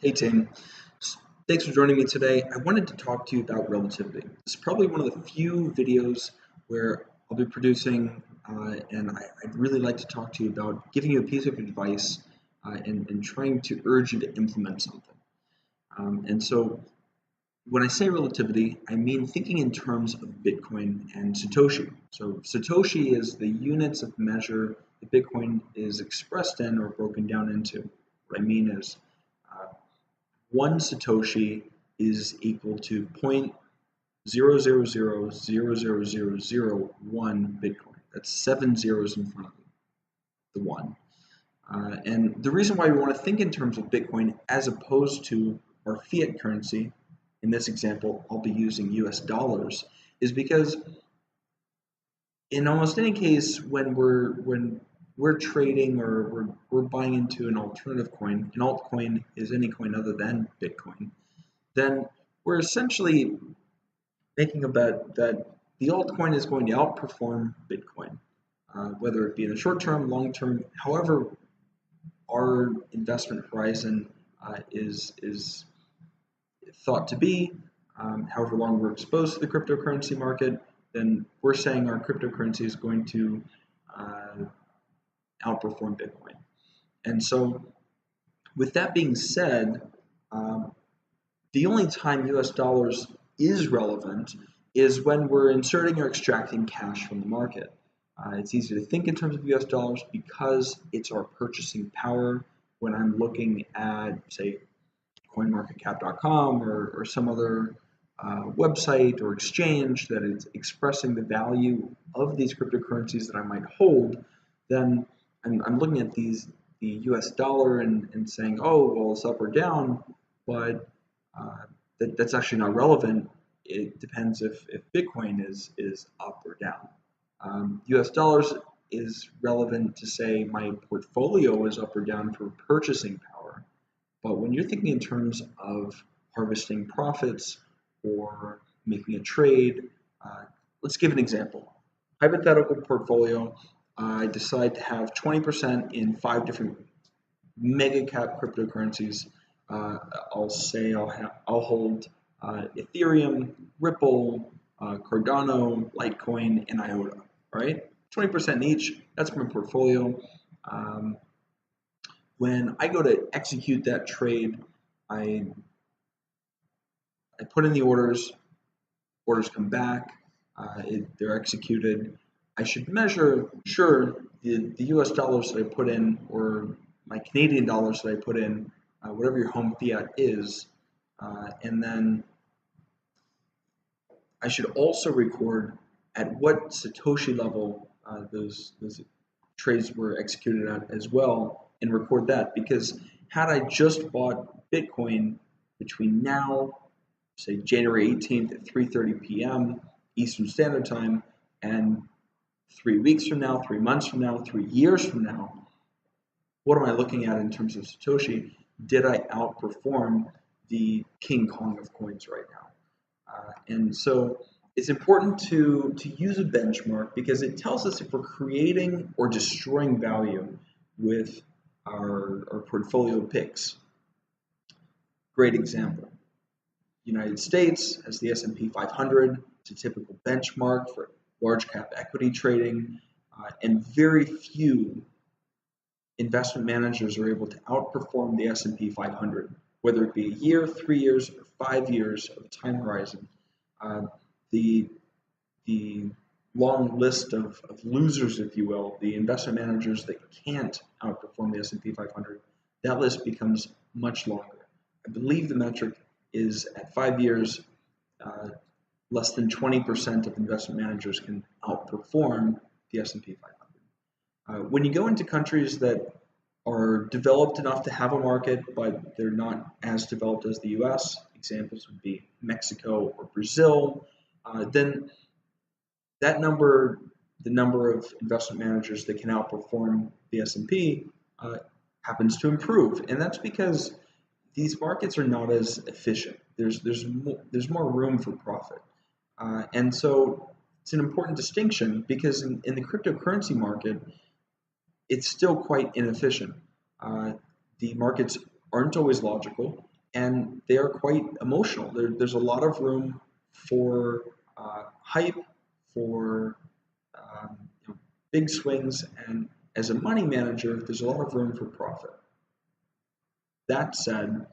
Hey Tim, thanks for joining me today. I wanted to talk to you about relativity. This is probably one of the few videos where I'll be producing, and I'd really like to talk to you about giving you a piece of advice and trying to urge you to implement something. And so when I say relativity, I mean thinking in terms of Bitcoin and Satoshi. So Satoshi is the units of measure that Bitcoin is expressed in or broken down into. What I mean is uh, one Satoshi is equal to 0.0000001 Bitcoin. That's 7 zeros in front of the one. And the reason why we want to think in terms of Bitcoin as opposed to our fiat currency, in this example, I'll be using US dollars, is because in almost any case when we're trading or we're buying into an alternative coin, an altcoin is any coin other than Bitcoin, then we're essentially making a bet that the altcoin is going to outperform Bitcoin, whether it be in the short term, long term, however our investment horizon is thought to be, however long we're exposed to the cryptocurrency market, then we're saying our cryptocurrency is going to outperform Bitcoin. And so, with that being said, the only time US dollars is relevant is when we're inserting or extracting cash from the market. It's easy to think in terms of US dollars because it's our purchasing power when I'm looking at, say, coinmarketcap.com or some other website or exchange that is expressing the value of these cryptocurrencies that I might hold. Then I'm looking at the US dollar and saying, oh, well, it's up or down, but that's actually not relevant. It depends if Bitcoin is up or down. US dollars is relevant to say my portfolio is up or down for purchasing power. But when you're thinking in terms of harvesting profits or making a trade, let's give an example. Hypothetical portfolio, I decide to have 20% in 5 different mega cap cryptocurrencies. I'll say I'll hold Ethereum, Ripple, Cardano, Litecoin, and IOTA. Right, 20% in each. That's my portfolio. When I go to execute that trade, I put in the orders. Orders come back. They're executed. I should measure, sure, the US dollars that I put in, or my Canadian dollars that I put in, whatever your home fiat is, and then I should also record at what Satoshi level those trades were executed at as well, and record that, because had I just bought Bitcoin between now, say January 18th at 3:30 p.m. Eastern Standard Time, and 3 weeks from now, 3 months from now, 3 years from now, what am I looking at in terms of Satoshi? Did I outperform the King Kong of coins right now? And so it's important to use a benchmark because it tells us if we're creating or destroying value with our portfolio picks. Great example. United States has the S&P 500. It's a typical benchmark for large cap equity trading, and very few investment managers are able to outperform the S&P 500, whether it be a year, 3 years, or 5 years of time horizon. The long list of losers, if you will, the investment managers that can't outperform the S&P 500, that list becomes much longer. I believe the metric is at 5 years, less than 20% of investment managers can outperform the S&P 500. When you go into countries that are developed enough to have a market, but they're not as developed as the US, examples would be Mexico or Brazil, then that number, the number of investment managers that can outperform the S&P, happens to improve, and that's because these markets are not as efficient. There's more room for profit, and so it's an important distinction because in the cryptocurrency market, it's still quite inefficient. The markets aren't always logical. and they are quite emotional. There's a lot of room for hype, for big swings, and as a money manager, there's a lot of room for profit. That said,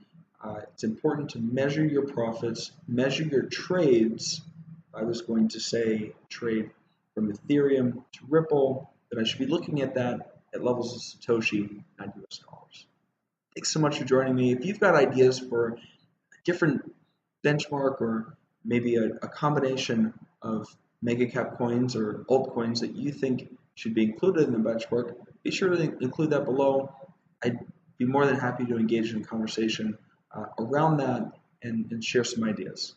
it's important to measure your profits, measure your trades. I was going to say trade from Ethereum to Ripple, that I should be looking at that at levels of Satoshi, not US dollars. Thanks so much for joining me. If you've got ideas for a different benchmark or maybe a combination of mega cap coins or altcoins that you think should be included in the benchmark, be sure to include that below. I'd be more than happy to engage in a conversation around that and share some ideas.